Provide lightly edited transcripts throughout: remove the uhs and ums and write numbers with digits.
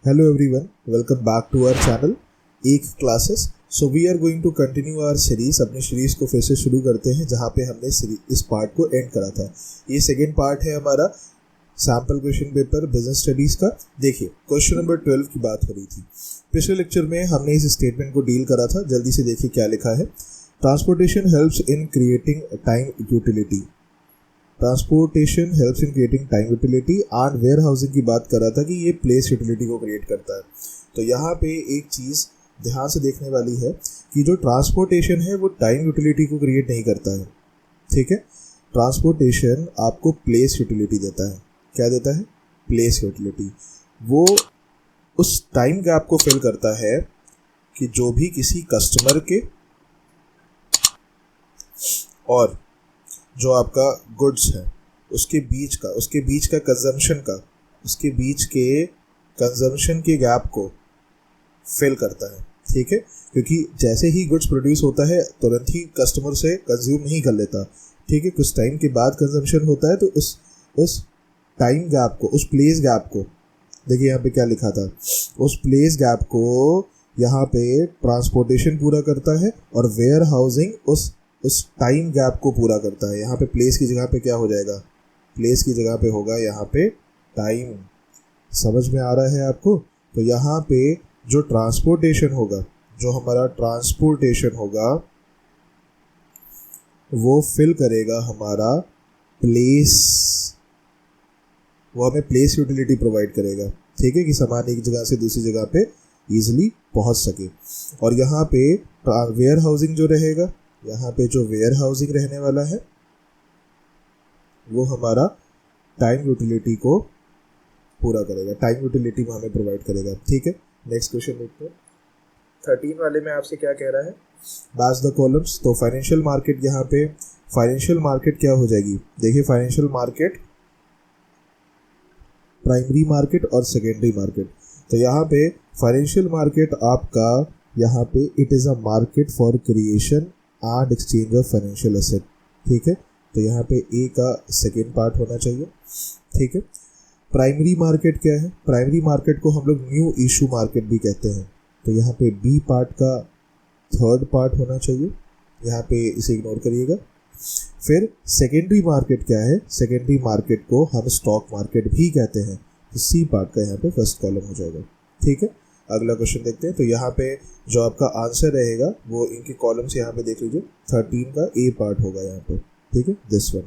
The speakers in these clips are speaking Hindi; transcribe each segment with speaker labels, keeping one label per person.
Speaker 1: Hello everyone, welcome back to our channel एक classes. So we are going to continue our series. अपनी सीरीज को फिर से शुरू करते हैं जहाँ पे हमने इस पार्ट को एंड करा था। ये सेकेंड पार्ट है हमारा sample question paper business studies का। देखिए क्वेश्चन नंबर 12 की बात हो रही थी। पिछले लेक्चर में हमने इस स्टेटमेंट को डील करा था। जल्दी से देखिए क्या लिखा है। Transportation helps in creating time utility. Transportation helps in creating time utility and warehousing की बात कर रहा था कि ये प्लेस यूटिलिटी को क्रिएट करता है। तो यहाँ पे एक चीज़ ध्यान से देखने वाली है कि जो ट्रांसपोर्टेशन है वो टाइम यूटिलिटी को क्रिएट नहीं करता है। ठीक है, ट्रांसपोर्टेशन आपको प्लेस यूटिलिटी देता है। क्या देता है? Place utility. वो उस टाइम गैप को फिल करता है कि जो भी किसी कस्टमर के और जो आपका गुड्स है उसके बीच के कंजम्पशन के गैप को फिल करता है। ठीक है, क्योंकि जैसे ही गुड्स प्रोड्यूस होता है तुरंत ही कस्टमर से कंज्यूम नहीं कर लेता। ठीक है, कुछ टाइम के बाद कंजम्पशन होता है। तो उस टाइम गैप को, उस प्लेस गैप को, देखिए यहाँ पे क्या लिखा था, उस प्लेस गैप को यहाँ पे ट्रांसपोर्टेशन पूरा करता है और वेयर हाउसिंग उस टाइम गैप को पूरा करता है। यहाँ पे प्लेस की जगह पे क्या हो जाएगा? प्लेस की जगह पे होगा यहाँ पे टाइम। समझ में आ रहा है आपको? तो यहाँ पे जो ट्रांसपोर्टेशन होगा, जो हमारा ट्रांसपोर्टेशन होगा वो फिल करेगा हमारा प्लेस, वो हमें प्लेस यूटिलिटी प्रोवाइड करेगा। ठीक है, कि सामान एक जगह से दूसरी जगह पे इजीली पहुंच सके। और यहाँ पे वेयर हाउसिंग जो रहेगा, यहाँ पे जो वेयर हाउसिंग रहने वाला है वो हमारा टाइम यूटिलिटी को पूरा करेगा, टाइम यूटिलिटी वो हमें प्रोवाइड करेगा। ठीक है, नेक्स्ट क्वेश्चन देखते हैं। 13 वाले में आपसे क्या कह रहा है? Match the columns. तो फाइनेंशियल मार्केट, यहाँ पे फाइनेंशियल मार्केट क्या हो जाएगी? देखिए फाइनेंशियल मार्केट, प्राइमरी मार्केट और सेकेंडरी मार्केट। तो यहाँ पे फाइनेंशियल मार्केट आपका, यहाँ पे it is a market for creation and exchange of financial asset. ठीक है, तो यहाँ पे ए का सेकेंड पार्ट होना चाहिए। ठीक है, प्राइमरी मार्केट क्या है? प्राइमरी मार्केट को हम लोग न्यू इशू मार्केट भी कहते हैं। तो यहाँ पे बी पार्ट का थर्ड पार्ट होना चाहिए। यहाँ पे इसे इग्नोर करिएगा। फिर सेकेंडरी मार्केट क्या है? सेकेंडरी मार्केट को हम स्टॉक मार्केट भी कहते हैं। तो सी पार्ट का यहाँ पे फर्स्ट कॉलम हो जाएगा। ठीक है, अगला क्वेश्चन देखते हैं। तो यहाँ पे जो आपका आंसर रहेगा वो इनके कॉलम्स यहाँ पे देख लीजिए। 13 का ए पार्ट होगा यहाँ पे। ठीक है, दिस वन।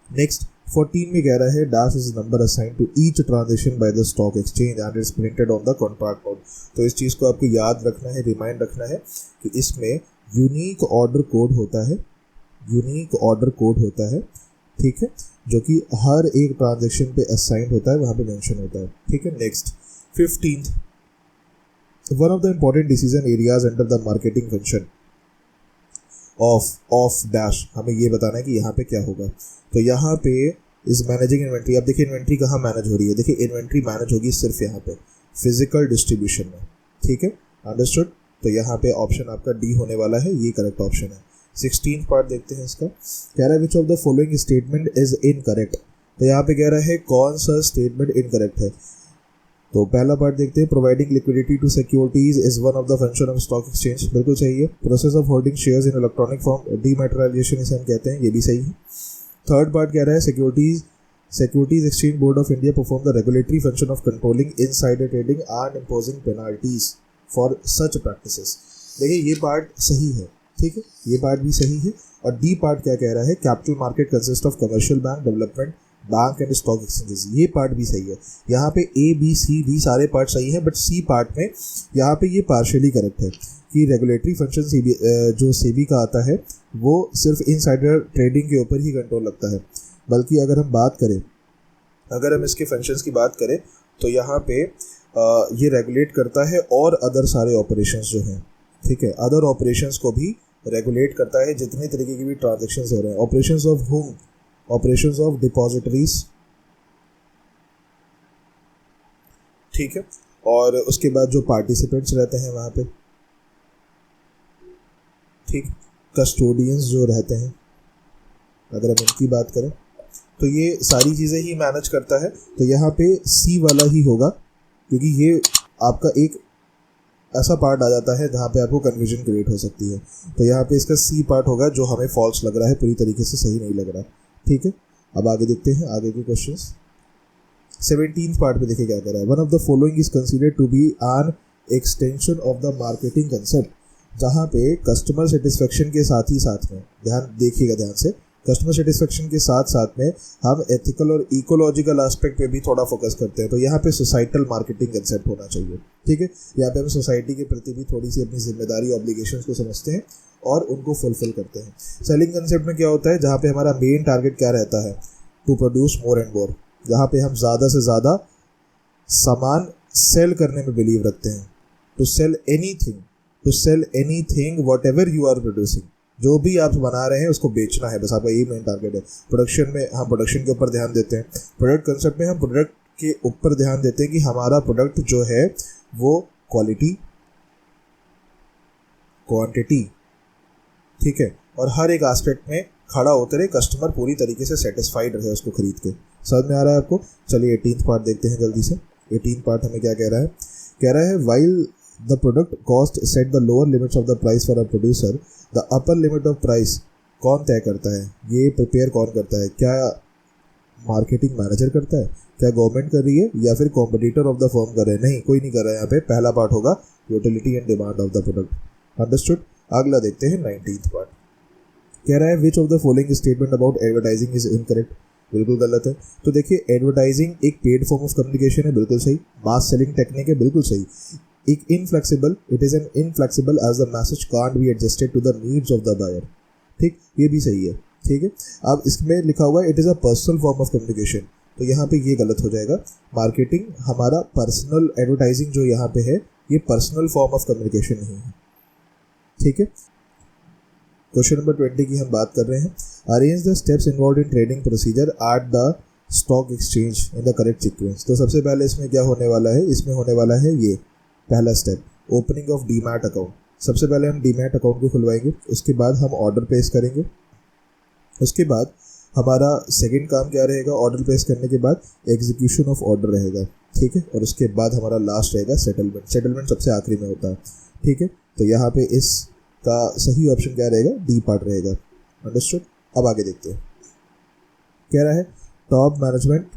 Speaker 1: नेक्स्ट 14 में कह रहा है dash is number assign to each transaction by the stock exchange and it's printed on the contract note. तो इस चीज़ को आपको याद रखना है, रिमाइंड रखना है कि इसमें यूनिक ऑर्डर कोड होता है, यूनिक ऑर्डर कोड होता है। ठीक है, जो कि हर एक ट्रांजेक्शन पे असाइन होता है, वहाँ पे मेंशन होता है। ठीक है, next 15th, one of the important decision areas under the marketing function of dash। हमें ये बताना है कि यहाँ पे क्या होगा। तो यहाँ पे इस मैनेजिंग इन्वेंट्री। अब देखिए इन्वेंट्री कहाँ मैनेज हो रही है? देखिए इन्वेंट्री मैनेज होगी सिर्फ यहाँ पे फिजिकल डिस्ट्रीब्यूशन में। ठीक है, अंडरस्टूड। तो यहाँ पे ऑप्शन आपका डी होने वाला है, ये करेक्ट ऑप्शन है। 16th पार्ट देखते हैं इसका। कह रहा है which of the following statement is incorrect. तो यहाँ पे कह रहा है कौन सा स्टेटमेंट इनकरेक्ट है। तो पहला पार्ट देखते हैं। Providing liquidity to securities is one of the function of stock exchange. बिल्कुल सही है। Process of holding shares in electronic form, dematerialization इसे हम कहते हैं, ये भी सही है। थर्ड पार्ट कह रहा है securities exchange board of India perform the regulatory function of controlling insider trading and imposing penalties for such practices. देखिए ये पार्ट सही है। ठीक है, ये पार्ट भी सही है। और डी पार्ट क्या कह रहा है? Capital market consist of commercial bank, development bank and stock exchanges. ये पार्ट भी सही है। यहाँ पे ए बी सी डी सारे पार्ट सही है, बट सी पार्ट में यहाँ पे ये पार्शियली करेक्ट है कि रेगुलेटरी फंक्शन जो सेबी का आता है वो सिर्फ इनसाइडर ट्रेडिंग के ऊपर ही कंट्रोल लगता है। बल्कि अगर हम इसके फंक्शंस की बात करें तो यहाँ पे ये रेगुलेट करता है और अदर सारे ऑपरेशंस जो हैं। ठीक है, अदर ऑपरेशंस को भी रेगुलेट करता है, जितने तरीके की भी ट्रांजेक्शन्स हो रहे हैं। Operations of home, operations of depositories. ठीक है, और उसके बाद जो पार्टिसिपेंट्स रहते हैं वहाँ पे, ठीक, कस्टोडियंस जो रहते हैं, अगर हम इनकी बात करें तो ये सारी चीज़ें ही मैनेज करता है। तो यहाँ पे सी वाला ही होगा, क्योंकि ये आपका एक ऐसा पार्ट आ जाता है जहाँ पे आपको कन्फ्यूजन क्रिएट हो सकती है। तो यहाँ पे इसका सी पार्ट होगा जो हमें फॉल्स लग रहा है, पूरी तरीके से सही नहीं लग रहा। ठीक है, अब आगे देखते हैं आगे के क्वेश्चंस। 17th पार्ट पे देखिए क्या कह रहा है। One of the following is considered to be an extension of the marketing concept, जहाँ पे कस्टमर सेटिस्फेक्शन के साथ ही साथ में, ध्यान देखिएगा ध्यान से, कस्टमर सेटिस्फेक्शन के साथ साथ में हम एथिकल और इकोलॉजिकल एस्पेक्ट पे भी थोड़ा फोकस करते हैं। तो यहाँ पे सोसाइटल मार्केटिंग कंसेप्ट होना चाहिए। ठीक है, यहाँ पे हम सोसाइटी के प्रति भी थोड़ी सी अपनी जिम्मेदारी ऑब्लिगेशंस को समझते हैं और उनको फुलफिल करते हैं। सेलिंग कंसेप्ट में क्या होता है, जहाँ पे हमारा मेन टारगेट क्या रहता है, to produce more and more, जहाँ पे हम ज़्यादा से ज़्यादा सामान सेल करने में बिलीव रखते हैं। To sell anything whatever you are producing, जो भी आप बना रहे हैं उसको बेचना है, बस आपका यही मेन टारगेट है। प्रोडक्शन में हम प्रोडक्शन के ऊपर ध्यान देते हैं, प्रोडक्ट कंसेप्ट में हम प्रोडक्ट के ऊपर ध्यान देते हैं कि हमारा प्रोडक्ट जो है वो क्वालिटी, क्वांटिटी, ठीक है, और हर एक एस्पेक्ट में खड़ा होते रहे, कस्टमर पूरी तरीके से सेटिस्फाइड रहे उसको खरीद के। समझ में आ रहा है आपको? चलिए 18th पार्ट देखते हैं जल्दी से। 18th पार्ट हमें क्या कह रहा है, कह रहा है while the product cost set the lower limits of the price for a producer, the upper limit of price कौन तय करता है, ये प्रिपेयर कौन करता है? क्या मार्केटिंग मैनेजर करता है? क्या गवर्नमेंट कर रही है या फिर कॉम्पिटिटर ऑफ द फर्म कर रहे हैं? नहीं, कोई नहीं कर रहा है यहाँ पे। पहला पार्ट होगा utility and demand of the product. Understood. अगला देखते हैं 19th पार्ट। कह रहा है which of the following statement about advertising is incorrect, बिल्कुल गलत है। तो देखिए एडवर्टाइजिंग एक पेड फॉर्म ऑफ कम्युनिकेशन है, बिल्कुल सही। मास सेलिंग टेक्निक है, बिल्कुल सही। एक inflexible, it is an inflexible as the message can't be adjusted to the needs of the buyer, ठीक, ये भी सही है। ठीक है, अब इसमें लिखा हुआ है it is a personal form of communication, तो यहाँ पे ये गलत हो जाएगा। मार्केटिंग हमारा पर्सनल, एडवर्टाइजिंग जो यहाँ पे है ये पर्सनल फॉर्म ऑफ कम्युनिकेशन नहीं है। ठीक है, क्वेश्चन नंबर 20 की हम बात कर रहे हैं। Arrange the steps involve in trading procedure at the stock exchange in the correct sequence. तो सबसे पहले इसमें क्या होने वाला है, इसमें होने वाला है ये पहला step, opening of demat account. सबसे पहले हम डीमैट अकाउंट को खुलवाएंगे, उसके बाद हम ऑर्डर प्लेस करेंगे। उसके बाद हमारा सेकंड काम क्या रहेगा, ऑर्डर प्लेस करने के बाद एग्जीक्यूशन ऑफ ऑर्डर रहेगा। ठीक है, और उसके बाद हमारा लास्ट रहेगा सेटलमेंट। सेटलमेंट सबसे आखिरी में होता है। ठीक है, तो यहाँ पे इसका सही ऑप्शन क्या रहेगा, डी पार्ट रहेगा। अंडरस्टूड। अब आगे देखते हैं, कह रहा है top management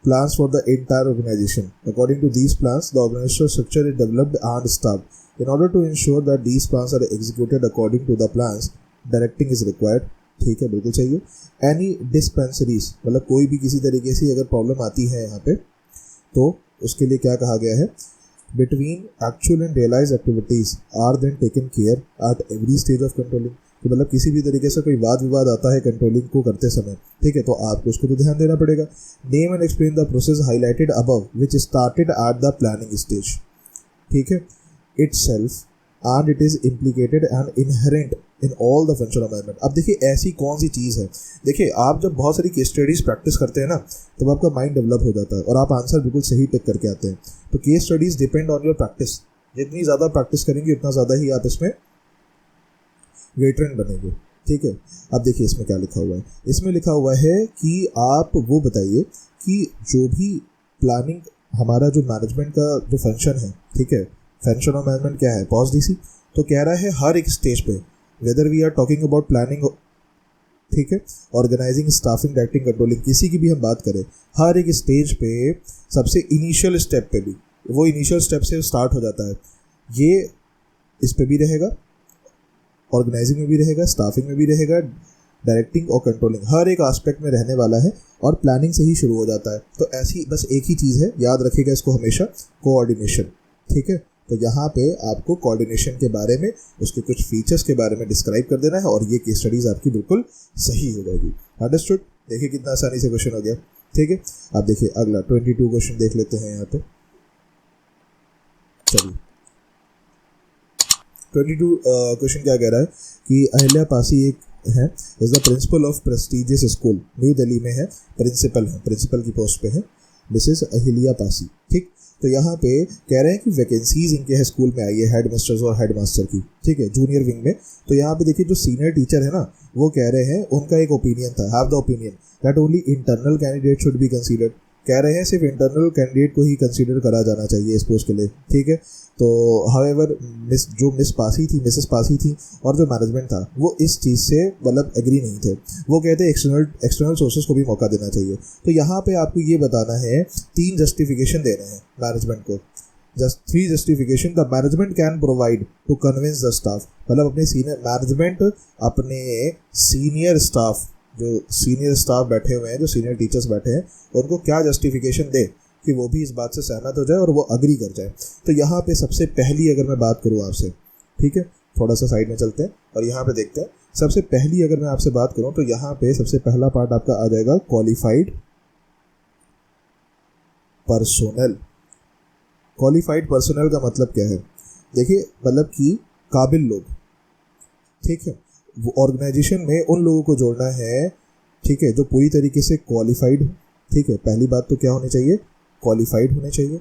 Speaker 1: plans for the entire organization. According to these plans, the organizational structure is developed and staffed. In order to ensure that these plans are executed according to the plans, directing is required. ठीक है, बिल्कुल सही है। Any dispensaries, मतलब कोई भी किसी तरीके से अगर प्रॉब्लम आती है यहाँ पे, तो उसके लिए क्या कहा गया है, between actual and realized activities are then taken care at every stage of controlling. तो मतलब किसी भी तरीके से कोई वाद विवाद आता है कंट्रोलिंग को करते समय, ठीक है, तो आपको उसको तो ध्यान देना पड़ेगा। Name and explain the process highlighted above which started at the planning stage. ठीक है, itself and it is implicated and inherent in all the function of management. अब देखिए ऐसी कौन सी चीज़ है, देखिए आप जब बहुत सारी केस स्टडीज प्रैक्टिस करते हैं ना, तब आपका माइंड डेवलप हो जाता है और आप आंसर बिल्कुल सही टिक करके आते हैं। तो case studies depend on your practice, जितनी ज़्यादा प्रैक्टिस करेंगे उतना ज़्यादा ही आप इसमें वेटरन बनेंगे। ठीक है, अब देखिए इसमें क्या लिखा हुआ है, इसमें लिखा हुआ है कि आप वो बताइए कि जो भी प्लानिंग हमारा जो मैनेजमेंट का जो फंक्शन है, ठीक है, फंक्शन ऑफ मैनेजमेंट क्या है, पॉज डीसी। तो कह रहा है हर एक स्टेज पे, whether we are talking about planning, ठीक है, ऑर्गेनाइजिंग, स्टाफिंग, डायरेक्टिंग, कंट्रोलिंग, किसी की भी हम बात करें, हर एक स्टेज पे सबसे इनिशियल स्टेप पे भी, वो इनिशियल स्टेप से स्टार्ट हो जाता है। ये इस पे भी रहेगा, ऑर्गेनाइजिंग में भी रहेगा, स्टाफिंग में भी रहेगा, डायरेक्टिंग और कंट्रोलिंग, हर एक एस्पेक्ट में रहने वाला है और प्लानिंग से ही शुरू हो जाता है। तो ऐसी बस एक ही चीज़ है, याद रखिएगा इसको हमेशा, कोऑर्डिनेशन। ठीक है, तो यहाँ पे आपको कोऑर्डिनेशन के बारे में, उसके कुछ फीचर्स के बारे में डिस्क्राइब कर देना है और ये केस स्टडीज़ आपकी बिल्कुल सही हो जाएगी। अंडरस्टूड। देखिए कितना आसानी से क्वेश्चन हो गया। ठीक है, अब देखिए अगला 22 क्वेश्चन देख लेते हैं यहाँ पे। चलिए 22 क्वेश्चन क्या कह रहा है कि अहिल्या पासी एक है, is the principle of prestigious school, new Delhi में है, प्रिंसिपल है, प्रिंसिपल की पोस्ट पे है। मिसेस अहिल्या पासी। ठीक, तो यहाँ पे कह रहे हैं कि वैकेंसीज इनके स्कूल में आई है हेड मिस्टर्स और हेड मास्टर की, ठीक है, जूनियर विंग में। तो यहाँ पे देखिए जो सीनियर टीचर है ना, वो कह रहे हैं, उनका एक ओपिनियन था, have the opinion that only internal candidate should be considered. कह रहे हैं सिर्फ इंटरनल कैंडिडेट को ही कंसीडर करा जाना चाहिए इस पोस्ट के लिए, ठीक है। तो हाउएवर मिसेस पासी थी और जो मैनेजमेंट था वो इस चीज़ से मतलब एग्री नहीं थे। वो कहते एक्सटर्नल सोर्सेज को भी मौका देना चाहिए। तो यहाँ पे आपको ये बताना है, 3 जस्टिफिकेशन देने हैं मैनेजमेंट को। Just 3 justification the management can provide to convince the staff. मतलब अपने सीनियर स्टाफ बैठे हुए हैं, जो सीनियर टीचर्स बैठे हैं, उनको क्या जस्टिफिकेशन दे कि वो भी इस बात से सहमत हो जाए और वो अग्री कर जाए। तो यहाँ पे सबसे पहली अगर मैं बात करूँ आपसे, ठीक है, थोड़ा सा साइड में चलते हैं और यहाँ पे देखते हैं। सबसे पहली अगर मैं आपसे बात करूँ तो यहाँ पे सबसे पहला पार्ट आपका आ जाएगा क्वालिफाइड पर्सोनल। क्वालिफाइड पर्सोनल का मतलब क्या है? देखिए, मतलब कि काबिल लोग, ठीक है, वो ऑर्गेनाइजेशन में उन लोगों को जोड़ना है, ठीक है, जो पूरी तरीके से क्वालिफाइड हो। ठीक है, पहली बात तो क्या होनी चाहिए? क्वालिफाइड होने चाहिए,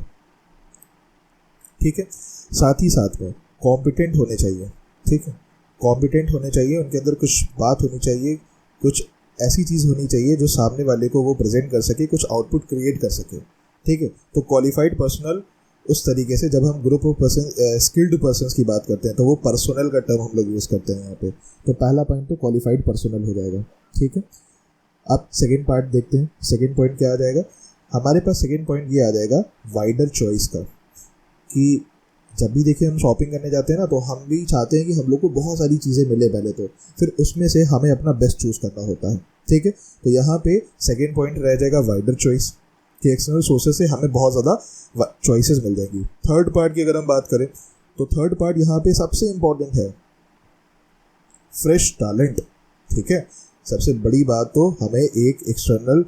Speaker 1: ठीक है। साथ ही साथ में कॉम्पिटेंट होने चाहिए, ठीक है, कॉम्पिटेंट होने चाहिए, उनके अंदर कुछ बात होनी चाहिए, कुछ ऐसी चीज़ होनी चाहिए जो सामने वाले को वो प्रेजेंट कर सके, कुछ आउटपुट क्रिएट कर सके, ठीक है। तो क्वालिफाइड पर्सनल उस तरीके से, जब हम group of person skilled persons की बात करते हैं तो वो पर्सोनल का टर्म हम लोग यूज़ करते हैं यहाँ पे। तो पहला पॉइंट तो क्वालिफाइड पर्सोनल हो जाएगा, ठीक है। अब सेकेंड पार्ट देखते हैं। सेकेंड पॉइंट क्या आ जाएगा हमारे पास? सेकेंड पॉइंट ये आ जाएगा वाइडर चॉइस का, कि जब भी देखिए हम शॉपिंग करने जाते हैं ना, तो हम भी चाहते हैं कि हम लोग को बहुत सारी चीज़ें मिले पहले तो, फिर उसमें से हमें अपना बेस्ट चूज़ करना होता है, ठीक है। तो यहाँ पे सेकेंड पॉइंट रह जाएगा वाइडर चॉइस, कि एक्सटर्नल सोर्सेज से हमें बहुत ज़्यादा चॉइसेस मिल जाएंगी। थर्ड पार्ट की अगर हम बात करें तो थर्ड पार्ट यहाँ पे सबसे इम्पॉर्टेंट है, फ्रेश टैलेंट, ठीक है। सबसे बड़ी बात तो हमें एक एक्सटर्नल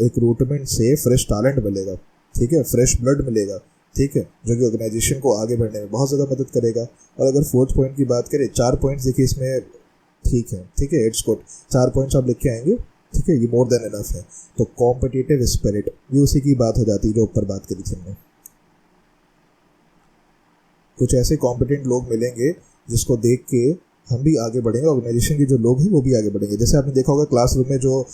Speaker 1: रिक्रूटमेंट से फ्रेश टैलेंट मिलेगा, ठीक है, फ्रेश ब्लड मिलेगा, ठीक है, जो कि ऑर्गेनाइजेशन को आगे बढ़ने में बहुत ज़्यादा मदद करेगा। और अगर फोर्थ पॉइंट की बात करें, 4 पॉइंट्स देखिए इसमें, ठीक है, इट्स गुड, 4 पॉइंट्स आप लिख के आएंगे, ठीक है, ये मोर देन इनफ है। तो कॉम्पिटिटिव स्पिरिट, ये उसी की बात हो जाती है जो ऊपर बात करी थी हमने। कुछ ऐसे कॉम्पिटेंट लोग मिलेंगे जिसको देख के हम भी आगे बढ़ेंगे, ऑर्गेनाइजेशन के जो लोग हैं वो भी आगे बढ़ेंगे। जैसे आपने देखा होगा क्लासरूम में जो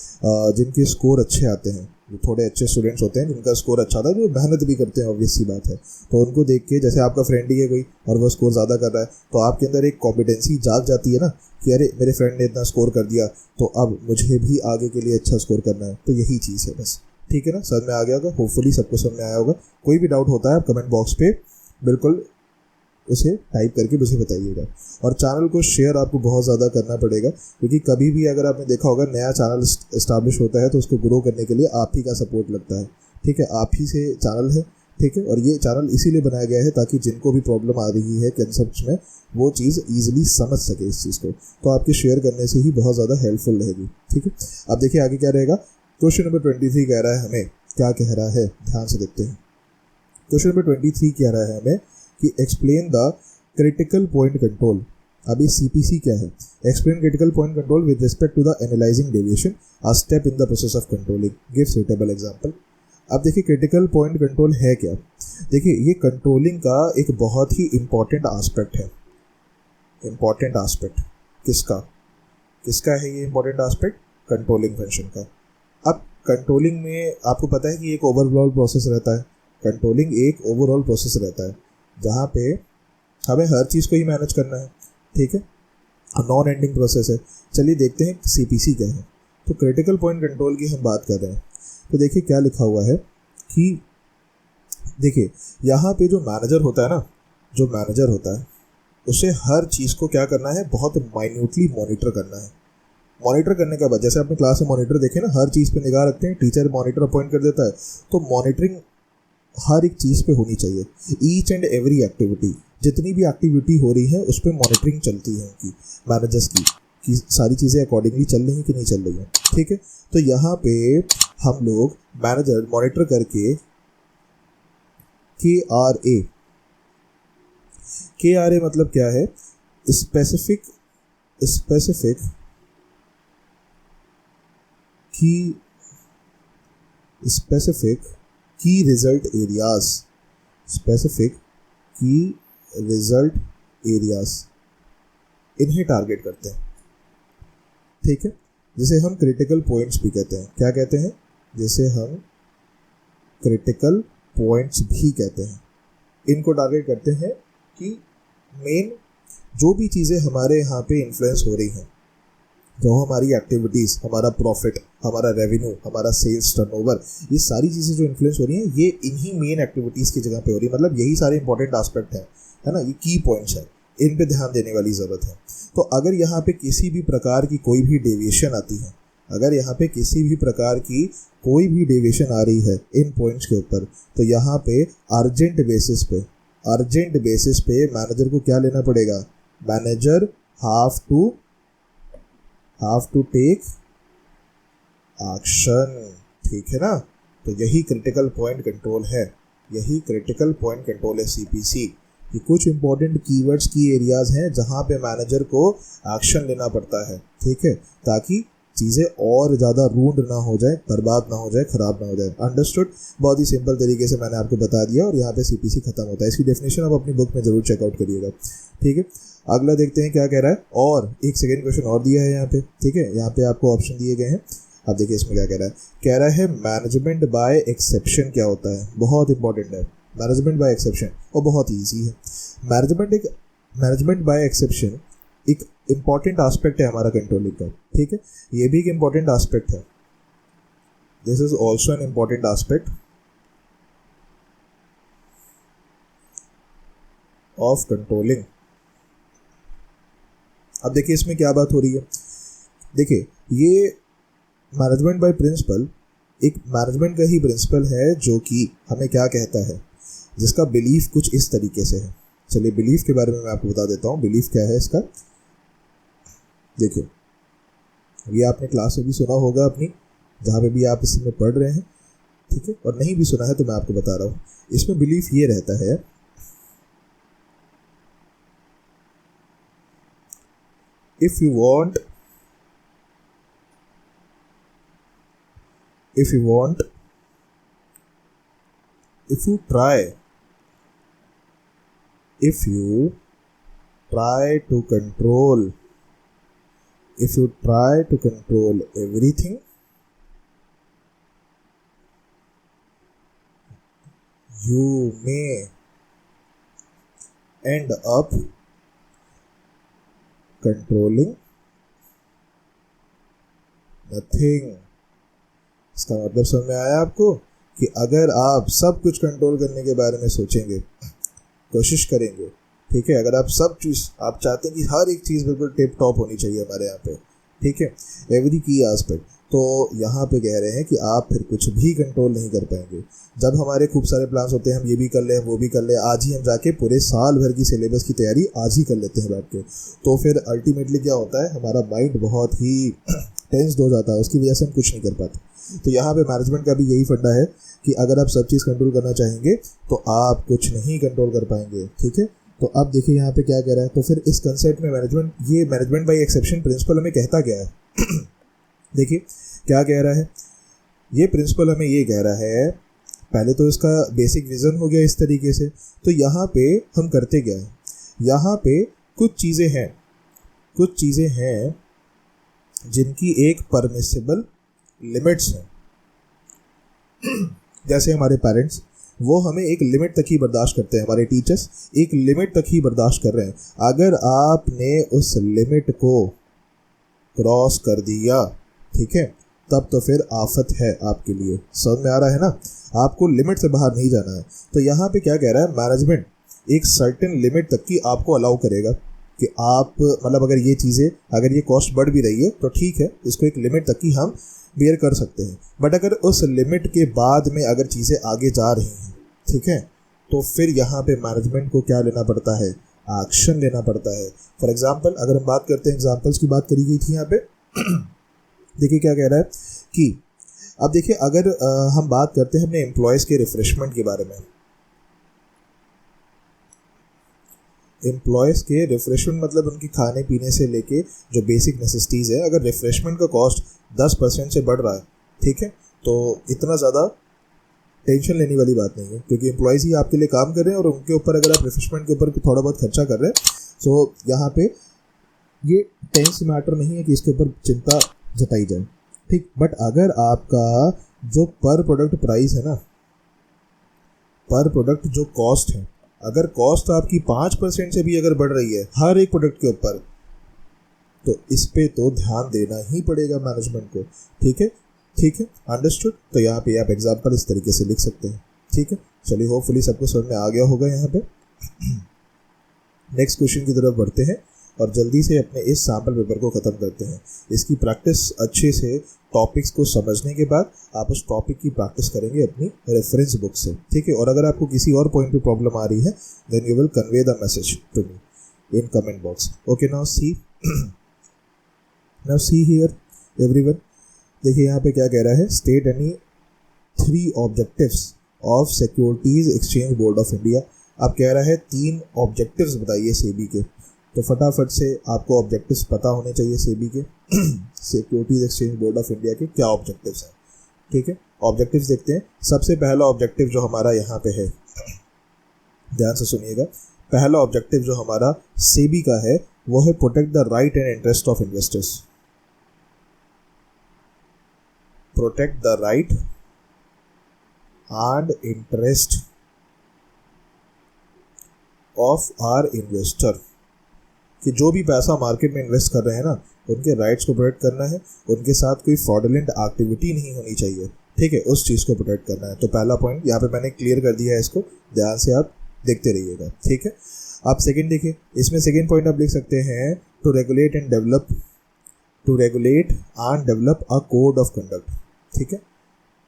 Speaker 1: जिनके स्कोर अच्छे आते हैं, जो थोड़े अच्छे स्टूडेंट्स होते हैं, जिनका स्कोर अच्छा आता है, जो मेहनत भी करते हैं, ऑब्वियस सी बात है, तो उनको देख के, जैसे आपका फ्रेंड ही है कोई और वो स्कोर ज़्यादा कर रहा है, तो आपके अंदर एक कॉम्पिटेंसी जाग जाती है ना, कि अरे मेरे फ्रेंड ने इतना स्कोर कर दिया तो अब मुझे भी आगे के लिए अच्छा स्कोर करना है। तो यही चीज़ है बस, ठीक है ना, समझ में आ गया होगा, होपफुली सबको समझ में आया होगा। कोई भी डाउट होता है आप कमेंट बॉक्स पे बिल्कुल उसे टाइप करके मुझे बताइएगा। और चैनल को शेयर आपको बहुत ज़्यादा करना पड़ेगा, क्योंकि कभी भी अगर आपने देखा होगा नया चैनल इस्टेब्लिश होता है तो उसको ग्रो करने के लिए आप ही का सपोर्ट लगता है, ठीक है, आप ही से चैनल है, ठीक है। और ये चैनल इसीलिए बनाया गया है ताकि जिनको भी प्रॉब्लम आ रही है कंसेप्ट्स में, वो चीज़ ईजिली समझ सके इस चीज़ को, तो आपके शेयर करने से ही बहुत ज़्यादा हेल्पफुल रहेगी, ठीक है। अब देखिए आगे क्या रहेगा। क्वेश्चन नंबर 23 कह रहा है हमें, क्या कह रहा है, ध्यान से देखते हैं। क्वेश्चन नंबर 23 कह रहा है हमें कि explain the critical point control. अभी CPC क्या है? Explain critical point control with respect to the analysing deviation, a step in the process of controlling, give suitable example. अब देखिए क्रिटिकल पॉइंट कंट्रोल है क्या। देखिए ये कंट्रोलिंग का एक बहुत ही इम्पॉर्टेंट आस्पेक्ट है। इम्पॉर्टेंट आस्पेक्ट किसका है ये इम्पॉर्टेंट आस्पेक्ट? कंट्रोलिंग फंक्शन का। अब कंट्रोलिंग में आपको पता है कि एक ओवरऑल प्रोसेस रहता है, कंट्रोलिंग एक ओवरऑल प्रोसेस रहता है जहाँ पे हमें हर चीज़ को ही मैनेज करना है, ठीक है, नॉन एंडिंग प्रोसेस है। चलिए देखते हैं CPC क्या है। तो क्रिटिकल पॉइंट कंट्रोल की हम बात कर रहे हैं, तो देखिए क्या लिखा हुआ है कि देखिए यहाँ पे जो मैनेजर होता है उसे हर चीज़ को क्या करना है, बहुत माइन्यूटली मॉनिटर करना है। मॉनिटर करने के बाद, जैसे आपने क्लास में मॉनिटर देखे ना, हर चीज़ पे निगाह रखते हैं, टीचर मॉनिटर अपॉइंट कर देता है, तो मॉनिटरिंग हर एक चीज़ पे होनी चाहिए। ईच एंड एवरी एक्टिविटी, जितनी भी एक्टिविटी हो रही है उस पर मॉनिटरिंग चलती है उनकी, मैनेजर्स की, कि सारी चीज़ें अकॉर्डिंगली चल रही हैं कि नहीं चल रही हैं, ठीक है। तो यहाँ पे हम लोग मैनेजर मॉनिटर करके KRA मतलब क्या है? स्पेसिफिक की रिजल्ट एरियाज, स्पेसिफिक की रिजल्ट एरियाज, इन्हें टारगेट करते हैं। ठीक है, जिसे हम क्रिटिकल पॉइंट्स भी कहते हैं। क्या कहते हैं? जिसे हम क्रिटिकल पॉइंट्स भी कहते हैं। इनको टारगेट करते हैं कि मेन जो भी चीज़ें हमारे यहाँ पे इन्फ्लुएंस हो रही हैं, जो हमारी एक्टिविटीज़, हमारा प्रॉफिट, हमारा रेवेन्यू, हमारा सेल्स टर्नओवर, ये सारी चीज़ें जो इन्फ्लुएंस हो रही हैं, ये इन्हीं मेन एक्टिविटीज़ की जगह पे हो रही है। मतलब यही सारे इंपॉर्टेंट एस्पेक्ट हैं, है ना, ये की पॉइंट्स हैं, इन पे ध्यान देने वाली ज़रूरत है। तो अगर यहाँ पे किसी भी प्रकार की कोई भी डेविएशन आती है, अगर यहाँ पे किसी भी प्रकार की कोई भी डेविएशन आ रही है इन पॉइंट्स के ऊपर, तो यहाँ पे अर्जेंट बेसिस पे मैनेजर को क्या लेना पड़ेगा? Manager have to take action. ठीक है ना? तो यही क्रिटिकल पॉइंट कंट्रोल है, यही क्रिटिकल पॉइंट कंट्रोल है CPC। ये कुछ इंपॉर्टेंट कीवर्ड्स की एरियाज हैं जहाँ पे मैनेजर को एक्शन लेना पड़ता है। ठीक है, ताकि चीज़ें और ज़्यादा रूंड ना हो जाए, बर्बाद ना हो जाए, ख़राब ना हो जाए। अंडरस्टूड? बहुत ही सिंपल तरीके से मैंने आपको बता दिया और यहाँ पे CPC खत्म होता है। इसकी डेफिनेशन आप अपनी बुक में ज़रूर चेकआउट करिएगा। ठीक है, अगला देखते हैं क्या कह रहा है। और एक सेकेंड क्वेश्चन और दिया है यहाँ पे। ठीक है, यहाँ पे आपको ऑप्शन दिए गए हैं। अब देखिए इसमें क्या कह रहा है मैनेजमेंट बाय एक्सेप्शन क्या होता है। बहुत इंपॉर्टेंट है मैनेजमेंट बाय एक्सेप्शन, और बहुत ईजी है। मैनेजमेंट बाय एक्सेप्शन एक इम्पॉर्टेंट एस्पेक्ट है हमारा कंट्रोलिंग का। ठीक है, ये भी एक इम्पॉर्टेंट एस्पेक्ट है। This is also an important aspect of controlling. अब देखिए इसमें क्या बात हो रही है। देखिए ये मैनेजमेंट बाय प्रिंसिपल एक मैनेजमेंट का ही प्रिंसिपल है जो कि हमें क्या कहता है, जिसका बिलीफ कुछ इस तरीके से है। चलिए बिलीफ के बारे में मैं आपको बता देता हूँ। बिलीफ क्या है इसका? देखिए ये आपने क्लास में भी सुना होगा अपनी, जहाँ पे भी आप इसमें पढ़ रहे हैं। ठीक है, और नहीं भी सुना है तो मैं आपको बता रहा हूँ। इसमें बिलीफ ये रहता है, if you try to control everything, you may end up controlling nothing। इसका मतलब समझ में आया आपको कि अगर आप सब कुछ कंट्रोल करने के बारे में सोचेंगे, कोशिश करेंगे, ठीक है, अगर आप सब चीज़ आप चाहते हैं कि हर एक चीज़ बिल्कुल टिप टॉप होनी चाहिए हमारे यहाँ पे, ठीक है, एवरी की एस्पेक्ट, तो यहाँ पे कह रहे हैं कि आप फिर कुछ भी कंट्रोल नहीं कर पाएंगे। जब हमारे खूब सारे प्लान्स होते हैं, हम ये भी कर लें, वो भी कर लें, आज ही हम जाके पूरे साल भर की सिलेबस की तैयारी आज ही कर लेते हैं बैठ के, तो फिर अल्टीमेटली क्या होता है, हमारा माइंड बहुत ही टेंस्ड हो जाता है, उसकी वजह से हम कुछ नहीं कर पाते। तो यहाँ पे मैनेजमेंट का भी यही फंडा है कि अगर आप सब चीज़ कंट्रोल करना चाहेंगे तो आप कुछ नहीं कंट्रोल कर पाएंगे। ठीक है, तो अब देखिए यहाँ पे क्या कह रहा है। तो फिर इस कंसेप्ट में मैनेजमेंट बाय एक्सेप्शन प्रिंसिपल हमें कहता क्या है देखिए क्या कह रहा है। ये प्रिंसिपल हमें ये कह रहा है, पहले तो इसका बेसिक विज़न हो गया इस तरीके से। तो यहाँ पे हम करते क्या है, यहाँ पे कुछ चीज़ें हैं जिनकी एक परमिसिबल लिमिट्स हैं। जैसे हमारे पेरेंट्स, वो हमें एक लिमिट तक ही बर्दाश्त करते हैं, हमारे टीचर्स एक लिमिट तक ही बर्दाश्त कर रहे हैं। अगर आपने उस लिमिट को क्रॉस कर दिया, ठीक है, तब तो फिर आफत है आपके लिए। समझ में आ रहा है ना, आपको लिमिट से बाहर नहीं जाना है। तो यहाँ पे क्या कह रहा है, मैनेजमेंट एक सर्टेन लिमिट तक की आपको अलाउ करेगा कि आप मतलब अगर ये चीज़ें, अगर ये कॉस्ट बढ़ भी रही है तो ठीक है, इसको एक लिमिट तक ही हम बेयर कर सकते हैं। बट अगर उस लिमिट के बाद में अगर चीज़ें आगे जा रही हैं, ठीक है, तो फिर यहाँ पे मैनेजमेंट को क्या लेना पड़ता है, एक्शन लेना पड़ता है। फॉर एग्जांपल अगर हम बात करते हैं, एग्जांपल्स की बात करी गई थी यहाँ पे देखिए क्या कह रहा है कि अब देखिए अगर हम बात करते हैं अपने एम्प्लॉयज़ के रिफ्रेशमेंट के बारे में। एम्प्लॉयज़ के रिफ्रेशमेंट मतलब उनकी खाने पीने से लेके जो बेसिक नेसेसिटीज़ है, अगर रिफ्रेशमेंट का कॉस्ट 10% से बढ़ रहा है, ठीक है, तो इतना ज़्यादा टेंशन लेने वाली बात नहीं है, क्योंकि एम्प्लॉयज़ ही आपके लिए काम कर रहे हैं और उनके ऊपर अगर आप रिफ्रेशमेंट के ऊपर थोड़ा बहुत खर्चा कर रहे हैं, सो यहाँ पे ये टेंस मैटर नहीं है कि इसके ऊपर चिंता जताई जाए, ठीक। बट अगर आपका जो पर प्रोडक्ट प्राइस है ना, पर प्रोडक्ट जो कॉस्ट है, अगर कॉस्ट आपकी 5% से भी अगर बढ़ रही है हर एक प्रोडक्ट के ऊपर, तो इस पे तो ध्यान देना ही पड़ेगा मैनेजमेंट को, ठीक है, ठीक है, अंडरस्टूड। तो यहाँ पे आप एग्जाम्पल इस तरीके से लिख सकते हैं, ठीक है। चलिए, होपफुली सबको समझ में आ गया होगा यहाँ पे। नेक्स्ट क्वेश्चन की तरफ बढ़ते हैं और जल्दी से अपने इस सैम्पल पेपर को ख़त्म करते हैं। इसकी प्रैक्टिस अच्छे से टॉपिक्स को समझने के बाद आप उस टॉपिक की प्रैक्टिस करेंगे अपनी रेफरेंस बुक से, ठीक है। और अगर आपको किसी और पॉइंट पे प्रॉब्लम आ रही है, then you will convey the message to me in comment box. Okay, now see here everyone. देखिए यहाँ पे क्या कह रहा है, state any 3 objectives of securities exchange board of India. आप कह रहा है 3 ऑब्जेक्टिव्स बताइए सेबी के। तो फटाफट से आपको ऑब्जेक्टिव्स पता होने चाहिए सेबी के। Securities exchange board of India के क्या ऑब्जेक्टिव्स हैं, ठीक है। ऑब्जेक्टिव्स देखते हैं। सबसे पहला ऑब्जेक्टिव जो हमारा यहाँ पे है, ध्यान से सुनिएगा, पहला ऑब्जेक्टिव जो हमारा सेबी का है वो है protect the right and interest of investors. Protect the right and interest of our investor, कि जो भी पैसा मार्केट में इन्वेस्ट कर रहे हैं ना, उनके राइट्स को प्रोटेक्ट करना है, उनके साथ कोई फ्रॉडुलेंट एक्टिविटी नहीं होनी चाहिए, ठीक है, उस चीज़ को प्रोटेक्ट करना है। तो पहला पॉइंट यहाँ पे मैंने क्लियर कर दिया है, इसको ध्यान से आप देखते रहिएगा, ठीक है। आप सेकंड देखिए, इसमें सेकंड पॉइंट आप लिख सकते हैं, to regulate and develop a code of conduct, ठीक है।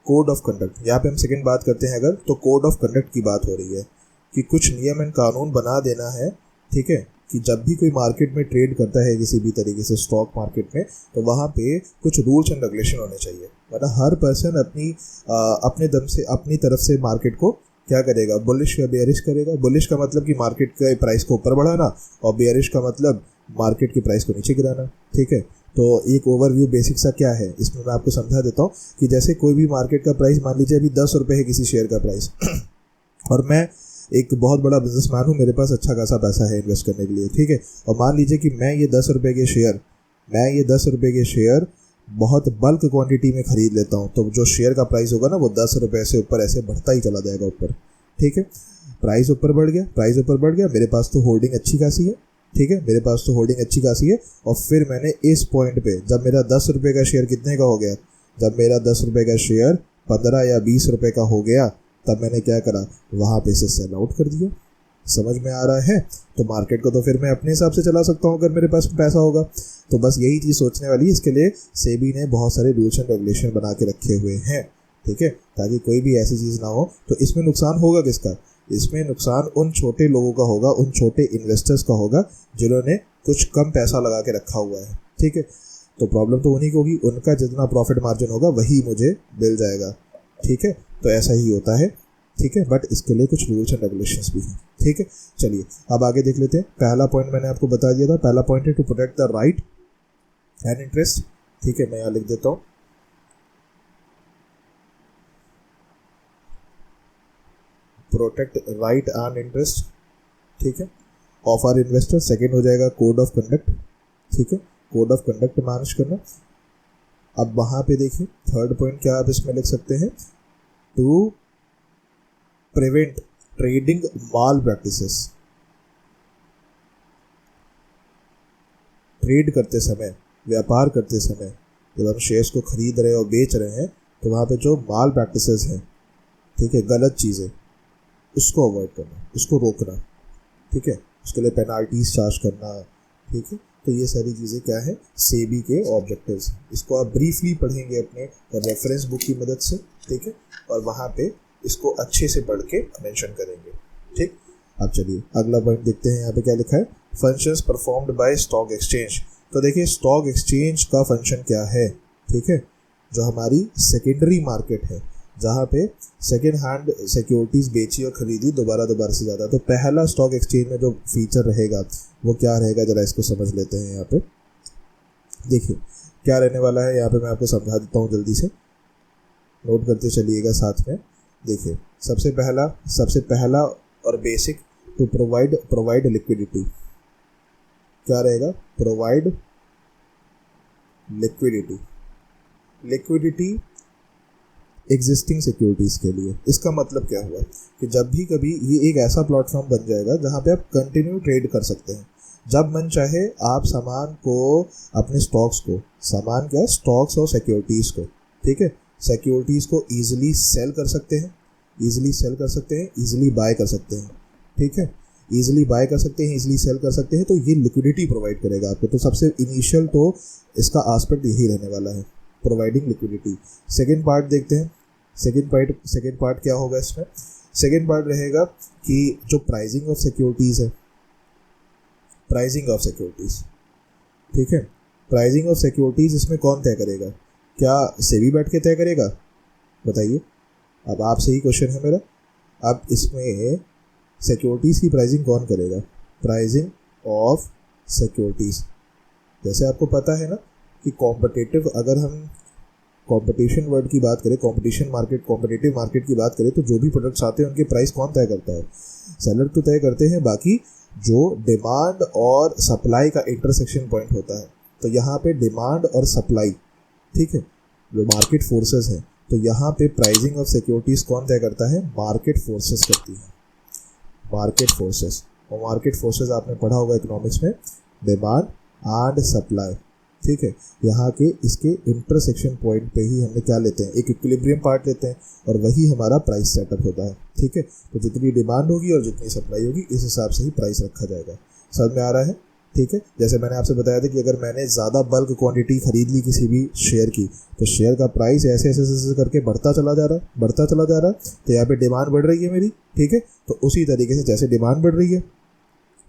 Speaker 1: कोड ऑफ कंडक्ट, यहाँ पे हम सेकंड बात करते हैं अगर, तो कोड ऑफ कंडक्ट की बात हो रही है कि कुछ नियम एंड कानून बना देना है, ठीक है, कि जब भी कोई मार्केट में ट्रेड करता है किसी भी तरीके से स्टॉक मार्केट में, तो वहाँ पे कुछ रूल्स एंड रेगुलेशन होने चाहिए, वरना हर पर्सन अपने दम से अपनी तरफ से मार्केट को क्या करेगा, बुलिश या बेयरिश करेगा। बुलिश का मतलब कि मार्केट के प्राइस को ऊपर बढ़ाना, और बेयरिश का मतलब मार्केट की प्राइस को नीचे गिराना, ठीक है। तो एक ओवरव्यू बेसिक सा क्या है, इसमें मैं आपको समझा देता हूँ कि जैसे कोई भी मार्केट का प्राइस, मान लीजिए अभी 10 रुपये है किसी शेयर का प्राइस, और मैं एक बहुत बड़ा बिजनेसमैन हूँ, मेरे पास अच्छा खासा पैसा है इन्वेस्ट करने के लिए, ठीक है। और मान लीजिए कि मैं ये 10 रुपये के शेयर बहुत बल्क क्वांटिटी में खरीद लेता हूँ, तो जो शेयर का प्राइस होगा ना, वो 10 रुपये से ऊपर ऐसे बढ़ता ही चला जाएगा ऊपर, ठीक है। प्राइस ऊपर बढ़ गया, मेरे पास तो होल्डिंग अच्छी खासी है, ठीक है, मेरे पास तो होल्डिंग अच्छी खासी है। और फिर मैंने इस पॉइंट पे, जब मेरा 10 रुपये का शेयर कितने का हो गया, जब मेरा 10 रुपये का शेयर 15 या 20 रुपये का हो गया, तब मैंने क्या करा, वहाँ पे से सेल आउट कर दिया। समझ में आ रहा है? तो मार्केट को तो फिर मैं अपने हिसाब से चला सकता हूँ अगर मेरे पास पैसा होगा। तो बस यही चीज़ सोचने वाली है। इसके लिए सेबी ने बहुत सारे रूल्स एंड रेगुलेशन बना के रखे हुए हैं, ठीक है, ताकि कोई भी ऐसी चीज़ ना हो। तो इसमें नुकसान होगा किसका? इसमें नुकसान उन छोटे लोगों का होगा, उन छोटे इन्वेस्टर्स का होगा जिन्होंने कुछ कम पैसा लगा के रखा हुआ है, ठीक है। तो प्रॉब्लम तो उन्हीं को होगी, उनका जितना प्रॉफिट मार्जिन होगा वही मुझे मिल जाएगा, ठीक है। तो ऐसा ही होता है, ठीक है। बट इसके लिए कुछ रूल्स एंड रेगुलेशंस भी हैं, ठीक है। चलिए अब आगे देख लेते हैं। पहला पॉइंट मैंने आपको बता दिया था, पहला पॉइंट है to protect the right and interest, ठीक है। मैं यहाँ लिख देता हूँ, प्रोटेक्ट राइट एंड इंटरेस्ट, ठीक है, ऑफ आर इन्वेस्टर। सेकेंड हो जाएगा कोड ऑफ कंडक्ट, ठीक है, कोड ऑफ कंडक्ट मैनेज करना। अब वहाँ पे देखिए थर्ड पॉइंट क्या आप इसमें लिख सकते हैं, to prevent trading malpractices. Trade करते समय, व्यापार करते समय, जब हम शेयर्स को खरीद रहे हैं और बेच रहे हैं, तो वहाँ पे जो माल प्रैक्टिसेस हैं, ठीक है, गलत चीज़ें, उसको अवॉइड करना, उसको रोकना, ठीक है, उसके लिए पेनाल्टीज चार्ज करना, ठीक है। तो ये सारी चीज़ें क्या है, सेबी के ऑब्जेक्टिव्स। इसको आप ब्रीफली पढ़ेंगे अपने रेफरेंस बुक की मदद से, ठीक है, और वहाँ पे इसको अच्छे से पढ़ के मेंशन करेंगे, ठीक। अब चलिए अगला पॉइंट देखते हैं, यहाँ पे क्या लिखा है, functions performed by stock exchange. तो देखिए स्टॉक एक्सचेंज का फंक्शन क्या है, ठीक है, जो हमारी सेकेंडरी मार्केट है, जहाँ पे सेकेंड हैंड सिक्योरिटीज़ बेची और खरीदी दोबारा से ज़्यादा। तो पहला स्टॉक एक्सचेंज में जो फीचर रहेगा वो क्या रहेगा, ज़रा इसको समझ लेते हैं। यहाँ पे देखिए क्या रहने वाला है, यहाँ पे मैं आपको समझा देता हूँ, जल्दी से नोट करते चलिएगा साथ में। देखिए सबसे पहला और बेसिक, टू प्रोवाइड लिक्विडिटी। क्या रहेगा? प्रोवाइड लिक्विडिटी एग्जिस्टिंग सिक्योरिटीज़ के लिए। इसका मतलब क्या हुआ कि जब भी कभी ये एक ऐसा प्लेटफॉर्म बन जाएगा जहाँ पे आप कंटिन्यू ट्रेड कर सकते हैं। जब मन चाहे आप सामान को, अपने स्टॉक्स को, सामान क्या, स्टॉक्स और सिक्योरिटीज़ को, ठीक है, सिक्योरिटीज़ को ईजिली सेल कर सकते हैं, ईजिली बाय कर सकते हैं, ठीक है, ईजिली बाय कर सकते हैं, ईजिली सेल कर सकते हैं। तो ये लिक्विडिटी प्रोवाइड करेगा आपको। तो सबसे इनिशियल तो इसका आस्पेक्ट यही रहने वाला है, प्रोवाइडिंग लिक्विडिटी। सेकेंड पार्ट देखते हैं। सेकेंड पार्ट क्या होगा इसमें? सेकेंड पार्ट रहेगा कि जो प्राइसिंग ऑफ सिक्योरिटीज़ है, ठीक है, प्राइसिंग ऑफ सिक्योरिटीज़ इसमें कौन तय करेगा? क्या सेबी बैठ के तय करेगा? बताइए। अब आपसे ही क्वेश्चन है मेरा। अब इसमें सिक्योरिटीज़ की प्राइसिंग कौन करेगा? Pricing of securities. जैसे आपको पता है ना कि कॉम्पिटिटिव, अगर हम कंपटीशन वर्ड की बात करें, कॉम्पिटिटिव मार्केट की बात करें, तो जो भी प्रोडक्ट्स आते हैं उनके प्राइस कौन तय करता है? सेलर तो तय करते हैं। बाकी जो डिमांड और सप्लाई का इंटरसेक्शन पॉइंट होता है, तो यहाँ पे डिमांड और सप्लाई, ठीक है, जो मार्केट फोर्सेस हैं, तो यहाँ पे प्राइसिंग ऑफ सिक्योरिटीज़ कौन तय करता है? मार्केट फोर्सेस करती है। मार्केट फोर्सेस, और मार्केट फोर्सेस आपने पढ़ा होगा इकोनॉमिक्स में, डिमांड एंड सप्लाई, ठीक है। यहाँ के इसके इंटरसेक्शन पॉइंट पे ही हमने क्या लेते हैं? एक इक्विलिब्रियम पार्ट लेते हैं, और वही हमारा प्राइस सेटअप होता है, ठीक है। तो जितनी डिमांड होगी और जितनी सप्लाई होगी, इस हिसाब से ही प्राइस रखा जाएगा। समझ में आ रहा है? ठीक है। जैसे मैंने आपसे बताया था कि अगर मैंने ज़्यादा बल्क क्वांटिटी खरीद ली किसी भी शेयर की, तो शेयर का प्राइस ऐसे करके बढ़ता चला जा रहा है। तो यहाँ पे डिमांड बढ़ रही है मेरी, ठीक है। तो उसी तरीके से जैसे डिमांड बढ़ रही है,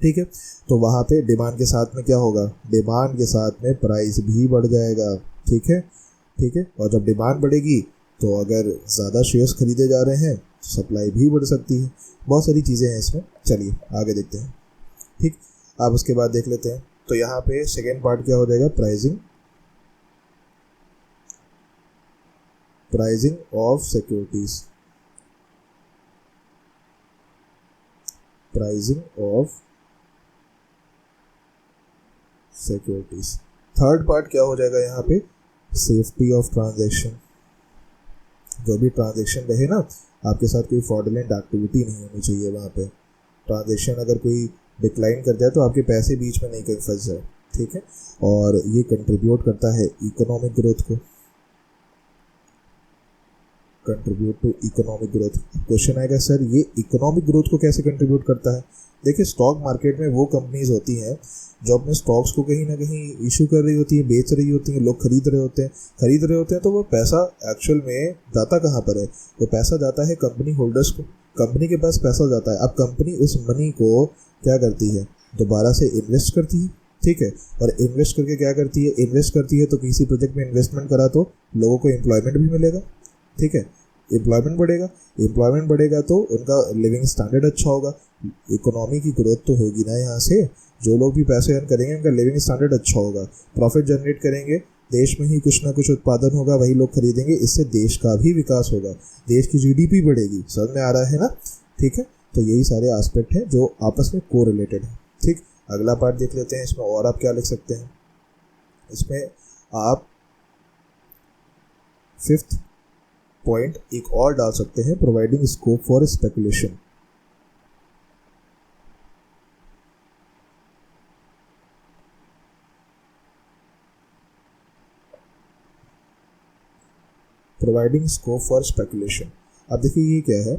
Speaker 1: ठीक है, तो वहाँ पे डिमांड के साथ में क्या होगा? डिमांड के साथ में प्राइस भी बढ़ जाएगा, ठीक है। और जब डिमांड बढ़ेगी तो अगर ज़्यादा शेयर्स खरीदे जा रहे हैं तो सप्लाई भी बढ़ सकती है। बहुत सारी चीज़ें हैं इसमें। चलिए आगे देखते हैं, ठीक। अब उसके बाद देख लेते हैं। तो यहाँ पे सेकेंड पार्ट क्या हो जाएगा? Pricing of securities. Third part क्या हो जाएगा यहाँ पे? Safety of transaction. जो भी ट्रांजैक्शन रहे ना, आपके साथ कोई फ्रॉडुलेंट एक्टिविटी नहीं होनी चाहिए वहाँ पे। ट्रांजैक्शन अगर कोई डिक्लाइन कर जाए तो आपके पैसे बीच में नहीं कहीं फंस जाए, ठीक है। और ये कंट्रीब्यूट करता है इकोनॉमिक ग्रोथ को। क्वेश्चन आएगा, सर ये इकोनॉमिक ग्रोथ को कैसे कंट्रीब्यूट करता है? देखिए, स्टॉक मार्केट में वो कंपनीज होती हैं जो अपने स्टॉक्स को कहीं ना कहीं इशू कर रही होती है, बेच रही होती हैं, लोग खरीद रहे होते हैं। तो वो पैसा एक्चुअल में जाता कहाँ पर है? वो पैसा जाता है कंपनी होल्डर्स को। कंपनी के पास पैसा जाता है। अब कंपनी उस मनी को क्या करती है? दोबारा से इन्वेस्ट करती है, ठीक है। और इन्वेस्ट करके क्या करती है? तो किसी प्रोजेक्ट में इन्वेस्टमेंट करा तो लोगों को एम्प्लॉयमेंट भी मिलेगा, ठीक है। एम्प्लॉयमेंट बढ़ेगा तो उनका लिविंग स्टैंडर्ड अच्छा होगा। इकोनॉमी की ग्रोथ तो होगी ना यहाँ से। जो लोग भी पैसे अर्न करेंगे उनका लिविंग स्टैंडर्ड अच्छा होगा, प्रॉफिट जनरेट करेंगे, देश में ही कुछ ना कुछ उत्पादन होगा, वही लोग खरीदेंगे, इससे देश का भी विकास होगा, देश की जीडीपी बढ़ेगी। समझ में आ रहा है ना? ठीक है। तो यही सारे एस्पेक्ट हैं जो आपस में कोरिलेटेड है, ठीक। अगला पार्ट देख लेते हैं। इसमें और आप क्या लिख सकते हैं? इसमें आप फिफ्थ पॉइंट एक और डाल सकते हैं, प्रोवाइडिंग स्कोप फॉर स्पेकुलेशन। अब देखिए ये क्या है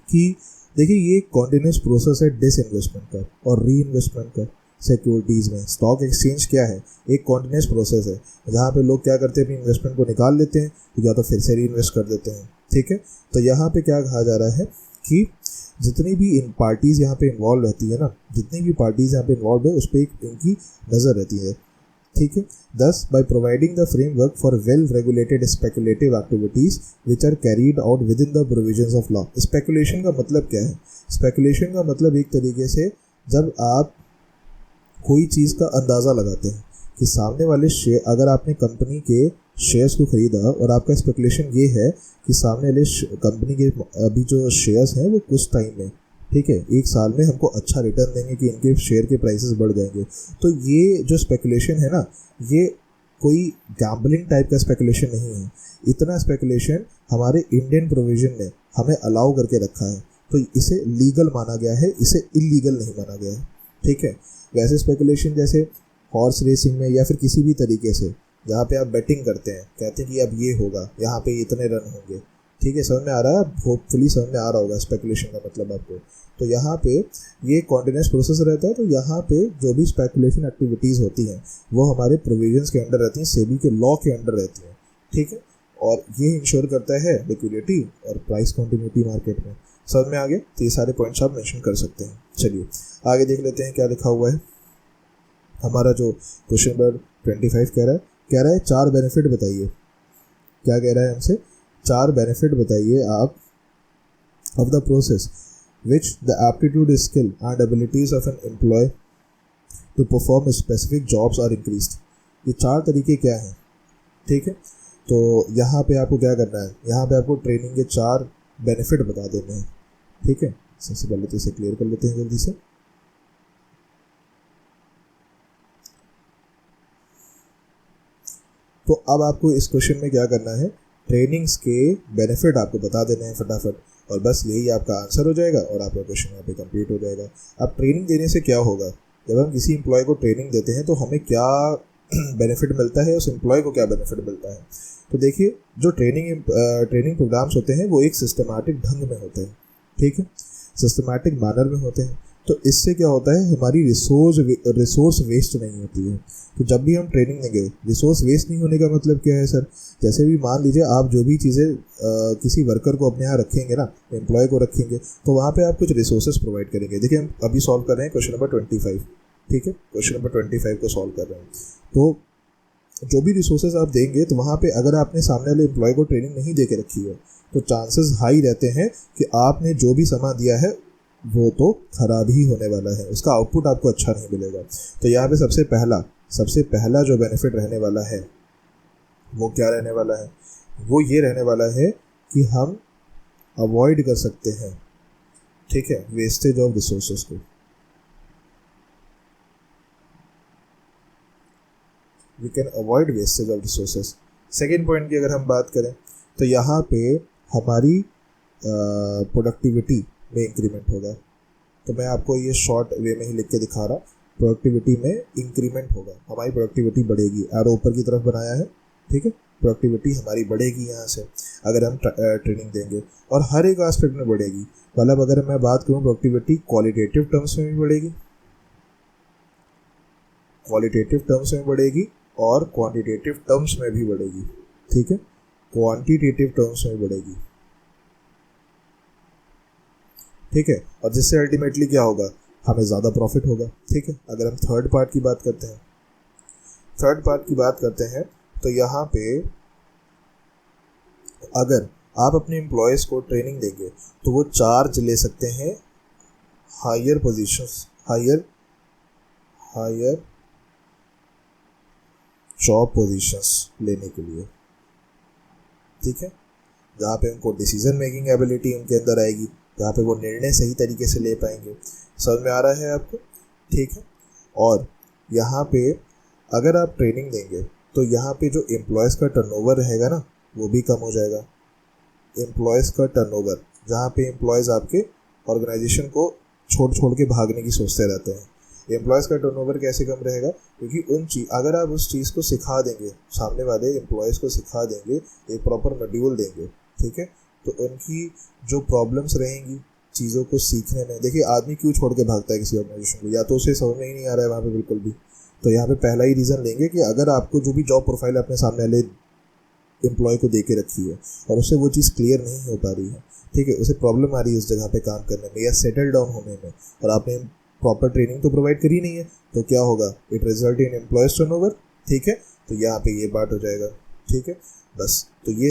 Speaker 1: कि देखिए ये कॉन्टिन्यूस प्रोसेस है डिसइन्वेस्टमेंट का और री इन्वेस्टमेंट का। सिक्योरिटीज़ में स्टॉक एक्सचेंज क्या है? एक कॉन्टिन्यूस प्रोसेस है जहाँ पे लोग क्या करते हैं? अपनी इन्वेस्टमेंट को निकाल लेते हैं या तो फिर से री इन्वेस्ट कर देते हैं, ठीक है। तो यहाँ पे क्या कहा जा रहा है कि जितनी भी इन पार्टीज़ यहाँ पे इन्वॉल्व रहती है ना, जितनी भी पार्टीज़ यहाँ पे इन्वॉल्व है उस पर इनकी नज़र रहती है, ठीक है। दस, by providing the framework for well regulated speculative activities which are carried out within the provisions of law. Speculation का मतलब क्या है? स्पेकुलेशन का मतलब एक तरीके से जब आप कोई चीज़ का अंदाज़ा लगाते हैं कि सामने वाले शेयर, अगर आपने कंपनी के शेयर्स को खरीदा और आपका स्पेकुलेशन ये है कि सामने वाले कंपनी के अभी जो शेयर्स हैं वो कुछ टाइम में, ठीक है, 1 साल में हमको अच्छा रिटर्न देंगे कि इनके शेयर के प्राइसेस बढ़ जाएंगे। तो ये जो स्पेकुलेशन है ना, ये कोई गैम्बलिंग टाइप का स्पेकुलेशन नहीं है। इतना स्पेकुलेशन हमारे इंडियन प्रोविजन ने हमें अलाउ करके रखा है, तो इसे लीगल माना गया है, इसे इलीगल नहीं माना गया है, ठीक है। वैसे स्पेकुलेशन जैसे हॉर्स रेसिंग में या फिर किसी भी तरीके से जहाँ पे आप बेटिंग करते हैं, कहते हैं कि अब ये होगा, यहाँ पे इतने रन होंगे, ठीक है, समझ में आ रहा है, होपफुली समझ में आ रहा होगा स्पेकुलेशन का मतलब आपको। तो यहाँ पे ये कॉन्टिन्यूस प्रोसेस रहता है। तो यहाँ पे जो भी स्पेकुलेशन एक्टिविटीज़ होती हैं वो हमारे प्रोविजंस के अंडर रहती हैं, सेबी के लॉ के अंडर रहती हैं, ठीक है। और ये इंश्योर करता है लिक्विडिटी और प्राइस कंटिन्यूटी मार्केट में। समझ में आ गया? तो ये सारे पॉइंट्स आप मेंशन कर सकते हैं। चलिए आगे देख लेते हैं क्या लिखा हुआ है। हमारा जो क्वेश्चन नंबर 25 कह रहा है 4 बेनिफिट बताइए। क्या कह रहा है हमसे? 4 बेनिफिट बताइए आप of the process which the aptitude, skill and abilities of an employee to perform specific jobs are increased। ये 4 तरीके क्या हैं, ठीक है। तो यहाँ पे आपको क्या करना है, यहाँ पे आपको ट्रेनिंग के 4 बेनिफिट बता देने हैं, ठीक है। सबसे पहले तो इसे क्लियर कर लेते हैं जल्दी से। तो अब आपको इस क्वेश्चन में क्या करना है, ट्रेनिंग्स के बेनिफिट आपको बता देने हैं फटाफट, और बस यही आपका आंसर हो जाएगा और आपका क्वेश्चन यहाँ पे कंप्लीट हो जाएगा। अब ट्रेनिंग देने से क्या होगा, जब हम किसी एम्प्लॉय को ट्रेनिंग देते हैं तो हमें क्या बेनिफिट मिलता है, उस एम्प्लॉय को क्या बेनिफिट मिलता है। तो देखिए, जो ट्रेनिंग प्रोग्राम्स होते हैं वो एक सिस्टमैटिक ढंग में होते हैं, ठीक है, सिस्टमैटिक मैनर में होते हैं। तो इससे क्या होता है, हमारी रिसोर्स वेस्ट नहीं होती है। तो जब भी हम ट्रेनिंग देंगे, रिसोर्स वेस्ट नहीं होने का मतलब क्या है सर, जैसे भी मान लीजिए आप जो भी चीज़ें किसी वर्कर को अपने यहाँ रखेंगे ना, एम्प्लॉय को रखेंगे, तो वहाँ पे आप कुछ रिसोर्सेज प्रोवाइड करेंगे। देखिए हम अभी सॉल्व कर रहे हैं क्वेश्चन नंबर 25, ठीक है, क्वेश्चन नंबर 25 को सॉल्व कर रहे हैं। तो जो भी रिसोर्सेज आप देंगे, तो वहाँ पे अगर आपने सामने वाले एम्प्लॉय को ट्रेनिंग नहीं दे के रखी है तो चांसेस हाई रहते हैं कि आपने जो भी सामान दिया है वो तो खराब ही होने वाला है, उसका आउटपुट आपको अच्छा नहीं मिलेगा। तो यहाँ पे सबसे पहला जो बेनिफिट रहने वाला है वो क्या रहने वाला है, वो ये रहने वाला है कि हम अवॉइड कर सकते हैं, ठीक है, वेस्टेज ऑफ रिसोर्सेज को। We can avoid wastage of resources. Second point की अगर हम बात करें तो यहाँ पे हमारी प्रोडक्टिविटी में इंक्रीमेंट होगा। तो मैं आपको ये शॉर्ट वे में ही लिख के दिखा रहा, प्रोडक्टिविटी में इंक्रीमेंट होगा, हमारी प्रोडक्टिविटी बढ़ेगी। एरो ऊपर की तरफ बनाया है, ठीक है, प्रोडक्टिविटी हमारी बढ़ेगी यहाँ से अगर हम ट्रेनिंग देंगे, और हर एक एस्पेक्ट में बढ़ेगी। मतलब अगर मैं बात करूँ प्रोडक्टिविटी क्वालिटेटिव टर्म्स में भी बढ़ेगी, क्वालिटेटिव टर्म्स में बढ़ेगी और क्वांटिटेटिव टर्म्स में भी बढ़ेगी, ठीक है, क्वांटिटेटिव टर्म्स में बढ़ेगी, ठीक है। और जिससे अल्टीमेटली क्या होगा, हमें ज़्यादा प्रॉफिट होगा, ठीक है। अगर हम थर्ड पार्ट की बात करते हैं तो यहाँ पे अगर आप अपने एम्प्लॉयज़ को ट्रेनिंग देंगे तो वो चार्ज ले सकते हैं higher positions, higher job positions लेने के लिए, ठीक है, जहाँ पे उनको डिसीजन मेकिंग एबिलिटी उनके अंदर आएगी, जहाँ पे वो निर्णय सही तरीके से ले पाएंगे। समझ में आ रहा है आपको, ठीक है। और यहाँ पे अगर आप ट्रेनिंग देंगे तो यहाँ पे जो एम्प्लॉयज़ का टर्नओवर रहेगा ना, वो भी कम हो जाएगा। एम्प्लॉयज़ का टर्नओवर, जहाँ पे एम्प्लॉयज़ आपके ऑर्गेनाइजेशन को छोड़ के भागने की सोचते रहते हैं, एम्प्लॉयज़ का टर्नओवर कैसे कम रहेगा, क्योंकि अगर आप उस चीज़ को सिखा देंगे, सामने वाले एम्प्लॉयज़ को सिखा देंगे, एक प्रॉपर मॉड्यूल देंगे, ठीक है, तो उनकी जो प्रॉब्लम्स रहेंगी चीज़ों को सीखने में, देखिए आदमी क्यों छोड़ के भागता है किसी ऑर्गेनाइजेशन को, या तो उसे समझ में ही नहीं आ रहा है वहाँ पे बिल्कुल भी। तो यहाँ पे पहला ही रीज़न लेंगे कि अगर आपको जो भी जॉब प्रोफाइल अपने सामने वाले एम्प्लॉय को दे के रखी है और उससे वो चीज़ क्लियर नहीं हो पा रही है, ठीक है, उसे प्रॉब्लम आ रही है उस जगह पे काम करने में या सेटल डाउन होने में, और आपने प्रॉपर ट्रेनिंग तो प्रोवाइड करी नहीं है, तो क्या होगा, it result in employees turnover, ठीक है। तो यहाँ पे ये पार्ट हो जाएगा, ठीक है, बस। तो ये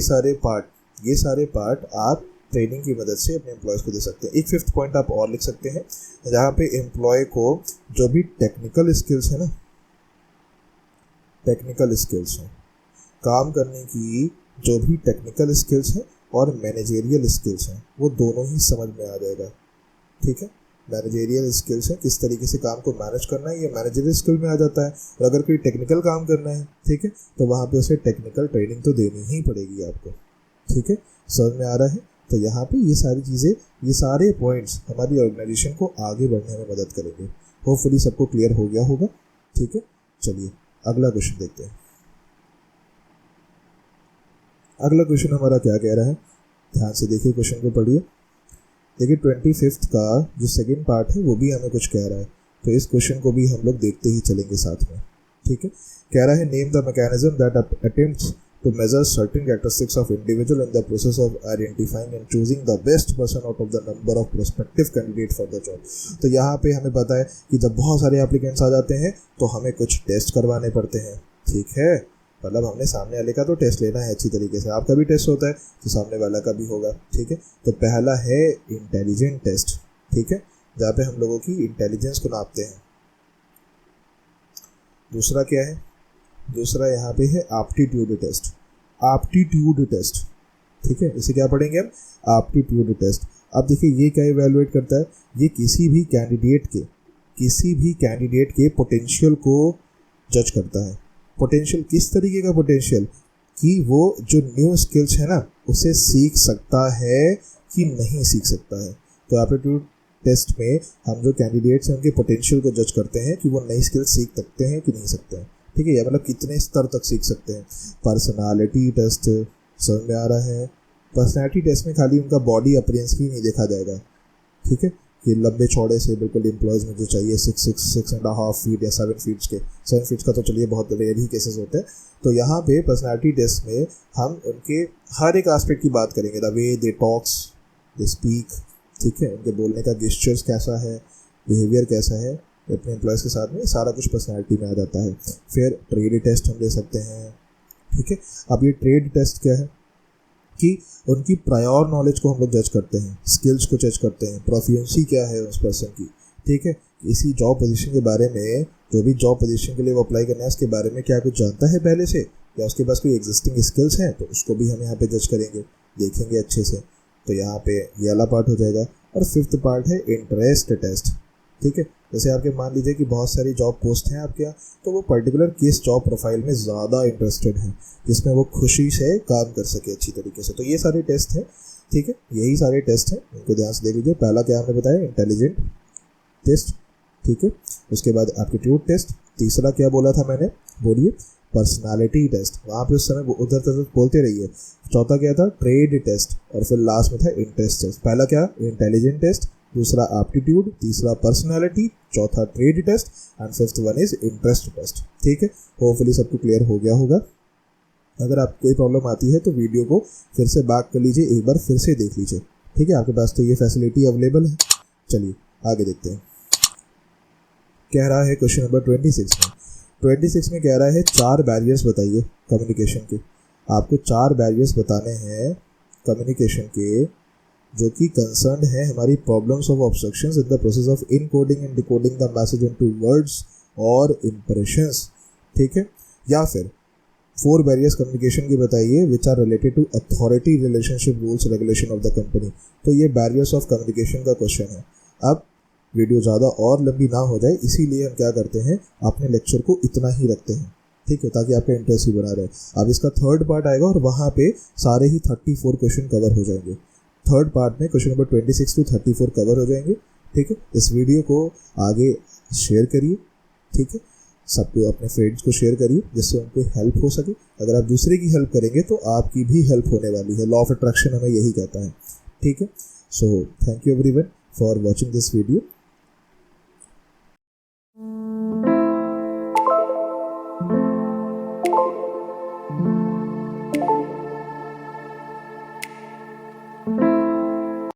Speaker 1: सारे पार्ट आप ट्रेनिंग की मदद से अपने एम्प्लॉयज़ को दे सकते हैं। एक 5th पॉइंट आप और लिख सकते हैं, जहाँ पे एम्प्लॉय को जो भी टेक्निकल स्किल्स है ना, टेक्निकल स्किल्स हैं, काम करने की जो भी टेक्निकल स्किल्स हैं और मैनेजेरियल स्किल्स हैं वो दोनों ही समझ में आ जाएगा। ठीक है, मैनेजेरियल स्किल्स है, किस तरीके से काम को मैनेज करना है, ये मैनेजरियल स्किल में आ जाता है। और अगर कोई टेक्निकल काम करना है, ठीक है, तो वहाँ पे उसे टेक्निकल ट्रेनिंग तो देनी ही पड़ेगी आपको। ठीक है, समझ में आ रहा है। तो यहाँ पे ये सारी चीज़ें, ये सारे पॉइंट्स हमारी ऑर्गेनाइजेशन को आगे बढ़ने में मदद करेंगे। होपफुली सबको क्लियर हो गया होगा। ठीक है, चलिए अगला क्वेश्चन देखते हैं। अगला क्वेश्चन हमारा क्या कह रहा है, ध्यान से देखिए, क्वेश्चन को पढ़िए। देखिए 25th का जो सेकंड पार्ट है वो भी हमें कुछ कह रहा है, तो इस क्वेश्चन को भी हम लोग देखते ही चलेंगे साथ में। ठीक है, कह रहा है name the mechanism that attempts to measure certain characteristics of individual in the process of identifying and choosing the best person out of the number of prospective candidate for the job। तो यहाँ पे हमें पता है कि जब बहुत सारे एप्लीकेंट्स आ जाते हैं तो हमें कुछ टेस्ट करवाने पड़ते हैं। ठीक है, मतलब हमने सामने वाले का तो टेस्ट लेना है अच्छी तरीके से, आपका भी टेस्ट होता है तो सामने वाला का भी होगा। ठीक है, तो पहला है इंटेलिजेंट टेस्ट। ठीक है, जहाँ पे हम लोगों की इंटेलिजेंस को नापते हैं। दूसरा क्या है, दूसरा यहाँ पे है एप्टीट्यूड टेस्ट। एप्टीट्यूड टेस्ट, ठीक है, इसे क्या पढ़ेंगे हम, एप्टीट्यूड टेस्ट। अब देखिए ये क्या इवैल्यूएट करता है, ये किसी भी कैंडिडेट के पोटेंशियल को जज करता है। पोटेंशियल किस तरीके का पोटेंशियल, कि वो जो न्यू स्किल्स है ना उसे सीख सकता है कि नहीं सीख सकता है। तो एप्टीट्यूड टेस्ट में हम जो कैंडिडेट्स हैं उनके पोटेंशियल को जज करते हैं कि वो नई स्किल सीख सकते हैं कि नहीं सकते हैं। ठीक है, या मतलब कितने स्तर तक सीख सकते हैं। पर्सनालिटी टेस्ट समझ में आ रहा है। पर्सनालिटी टेस्ट में खाली उनका बॉडी अपीयरेंस ही नहीं देखा जाएगा। ठीक है, कि लंबे चौड़े से बिल्कुल एम्प्लॉयज़ में जो चाहिए 6.5 फीट या 7 फीट्स के, 7 फीट्स का तो चलिए बहुत रेयर ही केसेस होते हैं। तो यहाँ पे पर्सनालिटी टेस्ट में हम उनके हर एक एस्पेक्ट की बात करेंगे, the way they talks, they speak, ठीक है, उनके बोलने का गेस्चर्स कैसा है, बिहेवियर कैसा है अपने एम्प्लॉयज़ के साथ में, सारा कुछ पर्सनालिटी में आ जाता है। फिर ट्रेड टेस्ट हम ले सकते हैं। ठीक है, अब ये ट्रेड टेस्ट क्या है कि उनकी प्रायर नॉलेज को हम लोग जज करते हैं, स्किल्स को जज करते हैं, प्रोफिशिएंसी क्या है उस पर्सन की। ठीक है, इसी जॉब पोजीशन के बारे में, जो भी जॉब पोजीशन के लिए वो अप्लाई करना है उसके बारे में क्या कुछ जानता है पहले से, या उसके पास कोई एग्जिस्टिंग स्किल्स हैं, तो उसको भी हम यहाँ पे जज करेंगे, देखेंगे अच्छे से। तो यहाँ पे ये वाला पार्ट हो जाएगा। और 5th पार्ट है इंटरेस्ट टेस्ट। ठीक है, जैसे आपके मान लीजिए कि बहुत सारी जॉब पोस्ट हैं आपके यहाँ, तो वो पर्टिकुलर किस जॉब प्रोफाइल में ज़्यादा इंटरेस्टेड है, जिसमें वो खुशी से काम कर सके अच्छी तरीके से। तो ये सारे टेस्ट हैं। ठीक है, यही सारे टेस्ट हैं, इनको ध्यान से देख लीजिए। पहला क्या हमने बताया, इंटेलिजेंट टेस्ट। ठीक है, उसके बाद एप्टीट्यूड टेस्ट। तीसरा क्या बोला था मैंने, बोलिए, पर्सनालिटी टेस्ट। वहाँ पे उस समय उधर तक बोलते रहिए। चौथा क्या था, ट्रेड टेस्ट। और फिर लास्ट में था इंटरेस्ट टेस्ट। पहला क्या, इंटेलिजेंट टेस्ट, दूसरा एप्टीट्यूड, तीसरा पर्सनालिटी, चौथा trade test and 5th one is interest test. ठीक है, होपफुली सबको क्लियर हो गया होगा। अगर आपको कोई प्रॉब्लम आती है तो वीडियो को फिर से बैक कर लीजिए, एक बार फिर से देख लीजिए। ठीक है, आपके पास तो ये फैसिलिटी अवेलेबल है। चलिए आगे देखते हैं। कह रहा है क्वेश्चन नंबर 26 में कह रहा है 4 बैरियर्स बताइए कम्युनिकेशन के। आपको 4 बैरियर्स बताने हैं कम्युनिकेशन के, जो कि कंसर्न है हमारी problems of obstructions in the process of encoding and decoding the message into words और इंप्रेशंस। ठीक है, या फिर 4 बैरियर्स कम्युनिकेशन के बताइए which are related to authority relationship rules regulation of the company. तो ये बैरियर्स ऑफ कम्युनिकेशन का क्वेश्चन है। अब वीडियो ज़्यादा और लंबी ना हो जाए, इसीलिए हम क्या करते हैं, अपने लेक्चर को इतना ही रखते हैं। ठीक है, ताकि आपका इंटरेस्ट ही बना रहे। अब इसका 3rd पार्ट आएगा और वहाँ पे सारे ही 34 क्वेश्चन कवर हो जाएंगे। 3rd पार्ट में क्वेश्चन नंबर 26 to 34 कवर हो जाएंगे। ठीक है, इस वीडियो को आगे शेयर करिए। ठीक है, सबको अपने फ्रेंड्स को शेयर करिए जिससे उनको हेल्प हो सके। अगर आप दूसरे की हेल्प करेंगे तो आपकी भी हेल्प होने वाली है। लॉ ऑफ अट्रैक्शन हमें यही कहता है। ठीक है, so thank you everyone for watching this video.